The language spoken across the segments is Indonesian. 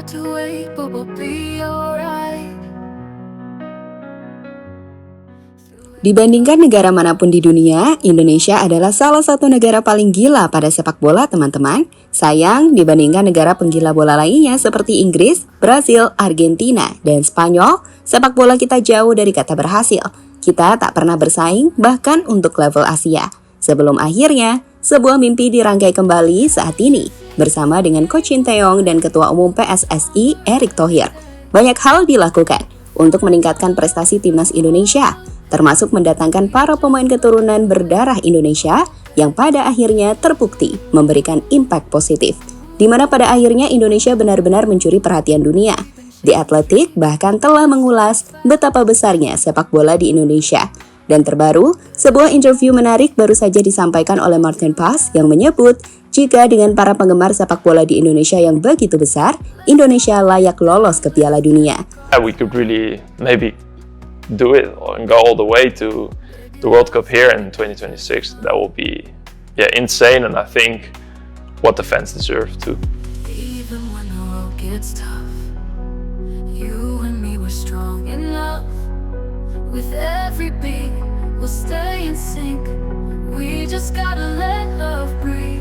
to wait, but we'll be alright. Dibandingkan negara manapun di dunia, Indonesia adalah salah satu negara paling gila pada sepak bola, teman-teman. Sayang, dibandingkan negara penggila bola lainnya seperti Inggris, Brasil, Argentina, dan Spanyol, sepak bola kita jauh dari kata berhasil. Kita tak pernah bersaing, bahkan untuk level Asia. Sebelum akhirnya, sebuah mimpi dirangkai kembali saat ini, bersama dengan Coach Shin Tae-yong dan Ketua Umum PSSI, Erick Thohir. Banyak hal dilakukan untuk meningkatkan prestasi timnas Indonesia, termasuk mendatangkan para pemain keturunan berdarah Indonesia yang pada akhirnya terbukti memberikan impact positif, di mana pada akhirnya Indonesia benar-benar mencuri perhatian dunia. The Athletic bahkan telah mengulas betapa besarnya sepak bola di Indonesia. Dan terbaru, sebuah interview menarik baru saja disampaikan oleh Martin Paes yang menyebut jika dengan para penggemar sepak bola di Indonesia yang begitu besar, Indonesia layak lolos ke Piala Dunia. We could really maybe do it and go all the way to the World Cup here in 2026. That will be insane, and I think what the fans deserve too. Even when the road gets tough, you and me were strong enough. With every beat, we'll stay in sync. We just gotta let love breathe.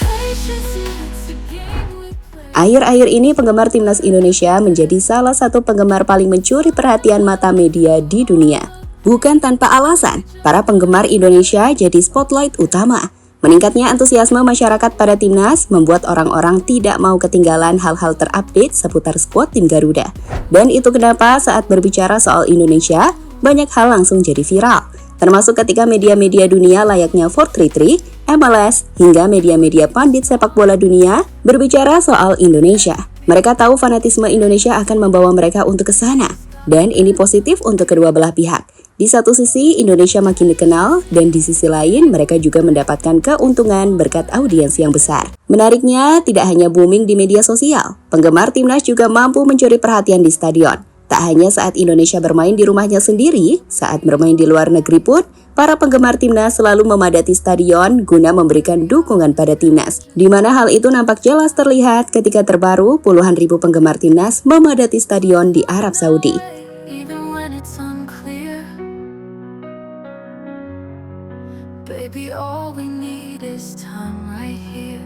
Patience is a game we play. Akhir-akhir ini penggemar timnas Indonesia menjadi salah satu penggemar paling mencuri perhatian mata media di dunia. Bukan tanpa alasan, para penggemar Indonesia jadi spotlight utama. Meningkatnya antusiasme masyarakat pada timnas membuat orang-orang tidak mau ketinggalan hal-hal terupdate seputar skuad tim Garuda. Dan itu kenapa saat berbicara soal Indonesia, banyak hal langsung jadi viral. Termasuk ketika media-media dunia layaknya 433, MLS, hingga media-media pandit sepak bola dunia berbicara soal Indonesia. Mereka tahu fanatisme Indonesia akan membawa mereka untuk ke sana. Dan ini positif untuk kedua belah pihak. Di satu sisi, Indonesia makin dikenal, dan di sisi lain, mereka juga mendapatkan keuntungan berkat audiens yang besar. Menariknya, tidak hanya booming di media sosial, penggemar timnas juga mampu mencuri perhatian di stadion. Tak hanya saat Indonesia bermain di rumahnya sendiri, saat bermain di luar negeri pun, para penggemar timnas selalu memadati stadion guna memberikan dukungan pada timnas. Di mana hal itu nampak jelas terlihat ketika terbaru puluhan ribu penggemar timnas memadati stadion di Arab Saudi. Even when it's unclear, baby, all we need is time right here.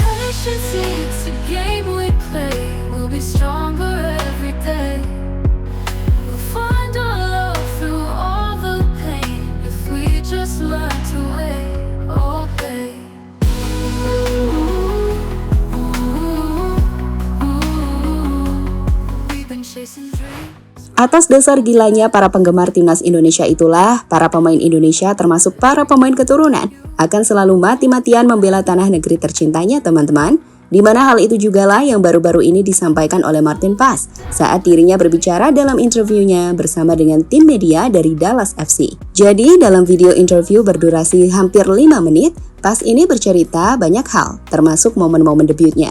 Patience, it's a game we play. We'll be stronger every day. We'll find our love through all the pain if we just learn to wait. Oh, babe. We've been chasing dreams. Atas dasar gilanya para penggemar timnas Indonesia itulah, para pemain Indonesia termasuk para pemain keturunan akan selalu mati-matian membela tanah negeri tercintanya, teman-teman. Di mana hal itu jugalah yang baru-baru ini disampaikan oleh Martin Paes saat dirinya berbicara dalam interviewnya bersama dengan tim media dari Dallas FC. Jadi, dalam video interview berdurasi hampir 5 menit, Paes ini bercerita banyak hal, termasuk momen-momen debutnya.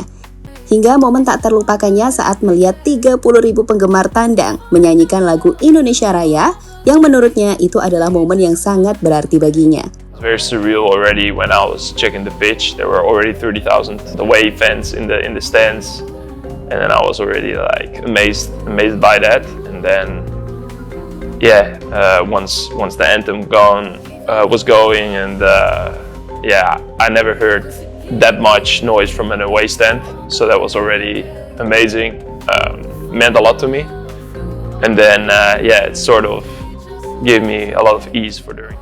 Hingga momen tak terlupakannya saat melihat 30.000 penggemar tandang menyanyikan lagu Indonesia Raya yang menurutnya itu adalah momen yang sangat berarti baginya. Very surreal already when I was checking the pitch. There were already 30,000 away fans in the stands, and then I was already like amazed by that. And then once the anthem was going, and I never heard that much noise from an away stand, so that was already amazing. Meant a lot to me, and then it sort of gave me a lot of ease for the ring.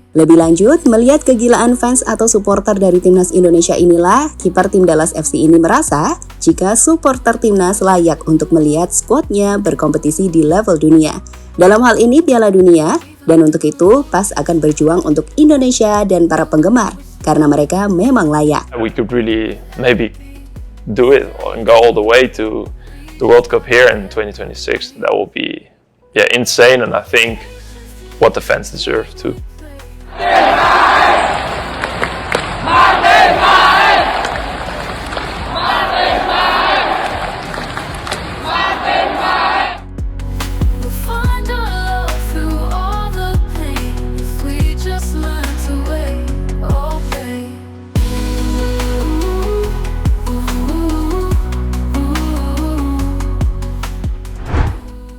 Lebih lanjut, melihat kegilaan fans atau supporter dari timnas Indonesia inilah, kiper tim Dallas FC ini merasa jika supporter timnas layak untuk melihat skuadnya berkompetisi di level dunia. Dalam hal ini Piala Dunia, dan untuk itu Paes akan berjuang untuk Indonesia dan para penggemar, karena mereka memang layak. We could really maybe do it and go all the way to the World Cup here in 2026. That will be insane, and I think what the fans deserve too. We'll find our love through all the pain if we just learn to wait. Oh, babe.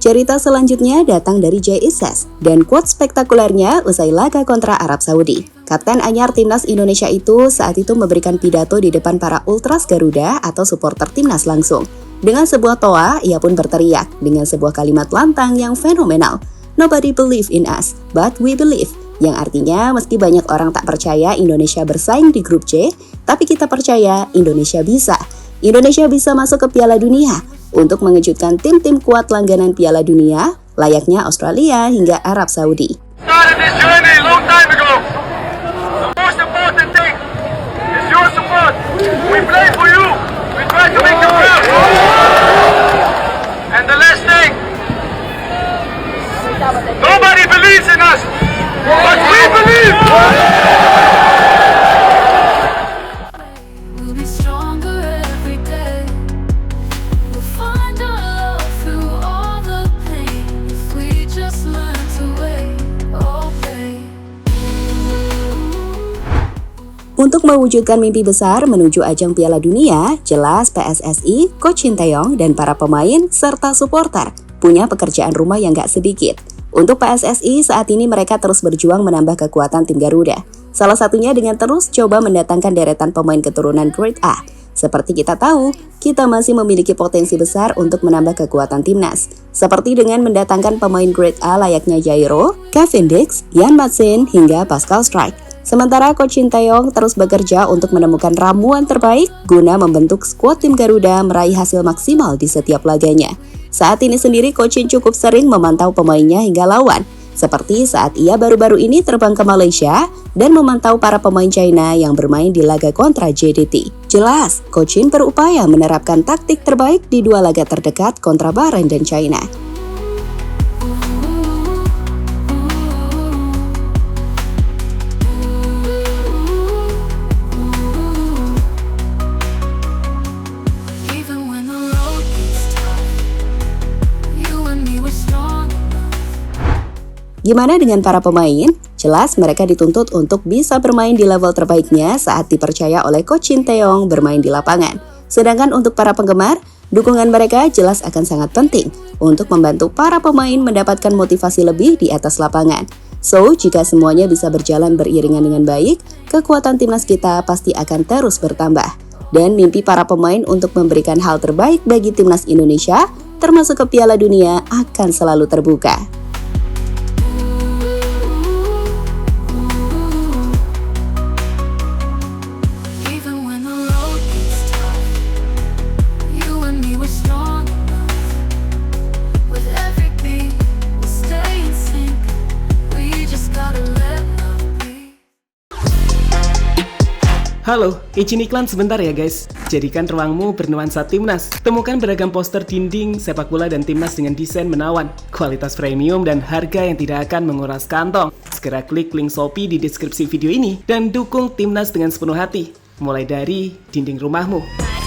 Cerita selanjutnya datang dari Jay Ises dan quote spektakulernya usai laga kontra Arab Saudi. Kapten anyar timnas Indonesia itu saat itu memberikan pidato di depan para ultras Garuda atau supporter timnas langsung. Dengan sebuah toa, ia pun berteriak dengan sebuah kalimat lantang yang fenomenal. Nobody believe in us, but we believe. Yang artinya meski banyak orang tak percaya Indonesia bersaing di grup C, tapi kita percaya Indonesia bisa. Indonesia bisa masuk ke Piala Dunia untuk mengejutkan tim-tim kuat langganan Piala Dunia, layaknya Australia hingga Arab Saudi. Started this journey a long time ago. The most important thing is your support. We play for you. We try to make you proud. And the last thing, nobody believes in us, but we believe. We'll be stronger every day. We'll find our love through all the pain. If we just learn to wait, obey. Untuk mewujudkan mimpi besar menuju ajang Piala Dunia, jelas PSSI, Coach Shin Tae-yong, dan para pemain serta supporter punya pekerjaan rumah yang gak sedikit. Untuk PSSI, saat ini mereka terus berjuang menambah kekuatan tim Garuda. Salah satunya dengan terus coba mendatangkan deretan pemain keturunan Grade A. Seperti kita tahu, kita masih memiliki potensi besar untuk menambah kekuatan timnas. Seperti dengan mendatangkan pemain Grade A layaknya Jairo, Kevin Dix, Yan Matsin, hingga Pascal Strike. Sementara Coach Shin Tae-yong terus bekerja untuk menemukan ramuan terbaik guna membentuk skuad tim Garuda meraih hasil maksimal di setiap laganya. Saat ini sendiri Coach Shin cukup sering memantau pemainnya hingga lawan, seperti saat ia baru-baru ini terbang ke Malaysia dan memantau para pemain China yang bermain di laga kontra JDT. Jelas, Coach Shin berupaya menerapkan taktik terbaik di dua laga terdekat kontra Bahrain dan China. Even when the road gets tough, you and me were strong enough. Gimana dengan para pemain? Jelas mereka dituntut untuk bisa bermain di level terbaiknya saat dipercaya oleh Coach Shin Tae-yong bermain di lapangan. Sedangkan untuk para penggemar, dukungan mereka jelas akan sangat penting untuk membantu para pemain mendapatkan motivasi lebih di atas lapangan. So, jika semuanya bisa berjalan beriringan dengan baik, kekuatan timnas kita pasti akan terus bertambah. Dan mimpi para pemain untuk memberikan hal terbaik bagi timnas Indonesia, termasuk ke Piala Dunia, akan selalu terbuka. Even when the road gets tough, you and me were strong enough. With every beat, we'll stay in sync. We just gotta let love be. Halo, izin iklan sebentar ya guys. Jadikan ruangmu bernuansa timnas. Temukan beragam poster dinding, sepak bola dan timnas dengan desain menawan, kualitas premium dan harga yang tidak akan menguras kantong. Segera klik link Shopee di deskripsi video ini dan dukung timnas dengan sepenuh hati. Mulai dari dinding rumahmu.